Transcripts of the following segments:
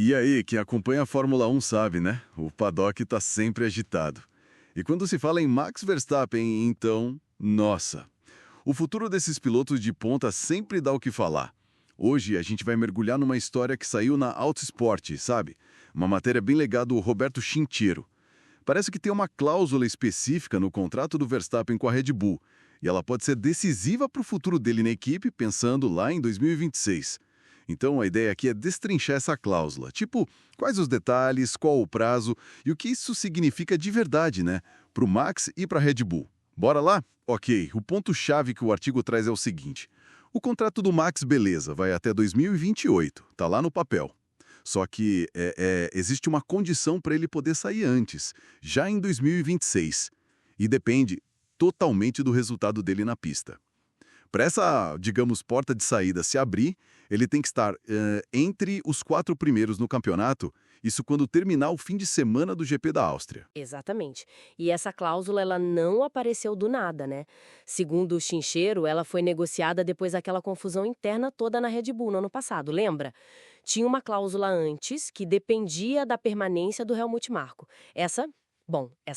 E aí, quem acompanha a Fórmula 1 sabe, né? O paddock está sempre agitado. E quando se fala em Max Verstappen, então, nossa, o futuro desses pilotos de ponta sempre dá o que falar. Hoje a gente vai mergulhar numa história que saiu na Autosport, sabe? Uma matéria bem legal do Roberto Chinchero. Parece que tem uma cláusula específica no contrato do Verstappen com a Red Bull, e ela pode ser decisiva para o futuro dele na equipe, pensando lá em 2026. Então a ideia aqui é destrinchar essa cláusula, tipo, quais os detalhes, qual o prazo e o que isso significa de verdade, né, para o Max e para a Red Bull. Bora lá? Ok, o ponto-chave que o artigo traz é o seguinte: o contrato do Max, beleza, vai até 2028, tá lá no papel. Só que existe uma condição para ele poder sair antes, já em 2026, e depende totalmente do resultado dele na pista. Para essa, digamos, porta de saída se abrir, ele tem que estar entre os 4 primeiros no campeonato, isso quando terminar o fim de semana do GP da Áustria. Exatamente. E essa cláusula, ela não apareceu do nada, né? Segundo o Chincheiro, ela foi negociada depois daquela confusão interna toda na Red Bull no ano passado, lembra? Tinha uma cláusula antes que dependia da permanência do Helmut Marko. Essa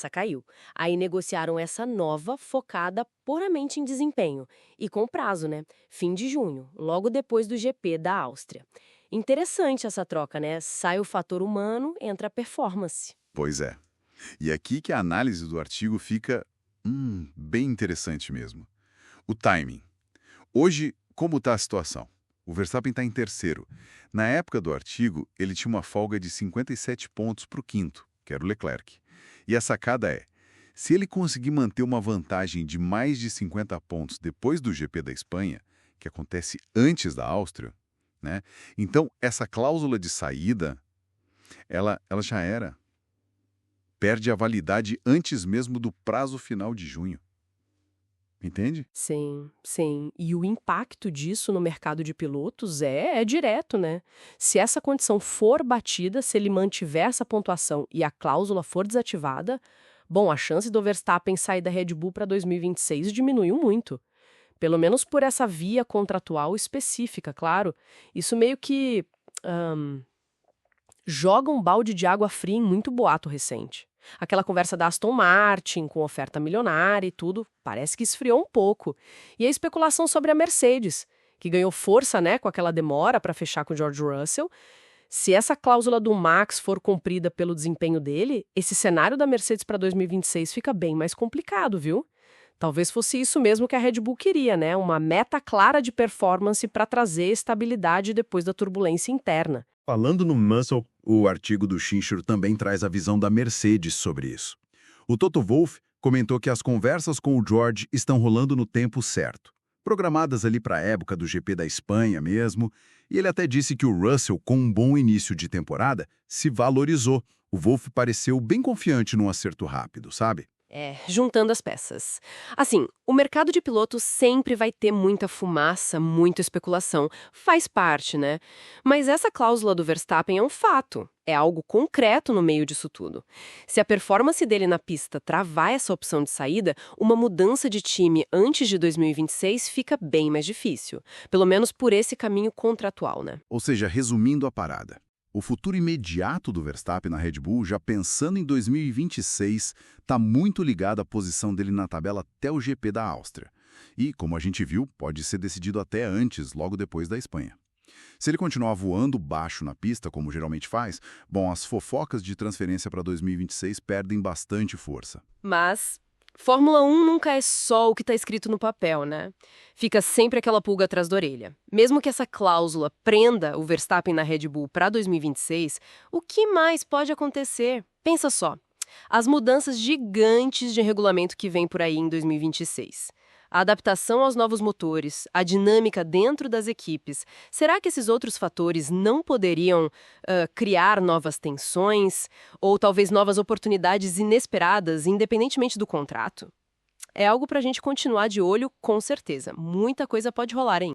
caiu. Aí negociaram essa nova, focada puramente em desempenho. E com prazo, né? Fim de junho, logo depois do GP da Áustria. Interessante essa troca, né? Sai o fator humano, entra a performance. Pois é. E aqui que a análise do artigo fica, bem interessante mesmo. O timing. Hoje, como está a situação? O Verstappen está em terceiro. Na época do artigo, ele tinha uma folga de 57 pontos para o quinto, que era o Leclerc. E a sacada é, se ele conseguir manter uma vantagem de mais de 50 pontos depois do GP da Espanha, que acontece antes da Áustria, né? Então, essa cláusula de saída, ela já era. Perde a validade antes mesmo do prazo final de junho. Entende? Sim, sim. E o impacto disso no mercado de pilotos é direto, né? Se essa condição for batida, se ele mantiver essa pontuação e a cláusula for desativada, bom, a chance do Verstappen sair da Red Bull para 2026 diminuiu muito. Pelo menos por essa via contratual específica, claro. Isso meio que joga um balde de água fria em muito boato recente. Aquela conversa da Aston Martin com oferta milionária e tudo, parece que esfriou um pouco. E a especulação sobre a Mercedes, que ganhou força, né, com aquela demora para fechar com o George Russell. Se essa cláusula do Max for cumprida pelo desempenho dele, esse cenário da Mercedes para 2026 fica bem mais complicado, viu? Talvez fosse isso mesmo que a Red Bull queria, né? Uma meta clara de performance para trazer estabilidade depois da turbulência interna. Falando no Muscle, o artigo do Chinchero também traz a visão da Mercedes sobre isso. O Toto Wolff comentou que as conversas com o George estão rolando no tempo certo, programadas ali para a época do GP da Espanha mesmo, e ele até disse que o Russell, com um bom início de temporada, se valorizou. O Wolff pareceu bem confiante num acerto rápido, sabe? Juntando as peças. Assim, o mercado de pilotos sempre vai ter muita fumaça, muita especulação. Faz parte, né? Mas essa cláusula do Verstappen é um fato. É algo concreto no meio disso tudo. Se a performance dele na pista travar essa opção de saída, uma mudança de time antes de 2026 fica bem mais difícil. Pelo menos por esse caminho contratual, né? Ou seja, resumindo a parada, o futuro imediato do Verstappen na Red Bull, já pensando em 2026, está muito ligado à posição dele na tabela até o GP da Áustria. E, como a gente viu, pode ser decidido até antes, logo depois da Espanha. Se ele continuar voando baixo na pista, como geralmente faz, bom, as fofocas de transferência para 2026 perdem bastante força. Mas Fórmula 1 nunca é só o que está escrito no papel, né? Fica sempre aquela pulga atrás da orelha. Mesmo que essa cláusula prenda o Verstappen na Red Bull para 2026, o que mais pode acontecer? Pensa só, as mudanças gigantes de regulamento que vem por aí em 2026. A adaptação aos novos motores, a dinâmica dentro das equipes. Será que esses outros fatores não poderiam criar novas tensões ou talvez novas oportunidades inesperadas, independentemente do contrato? É algo para a gente continuar de olho, com certeza. Muita coisa pode rolar, hein?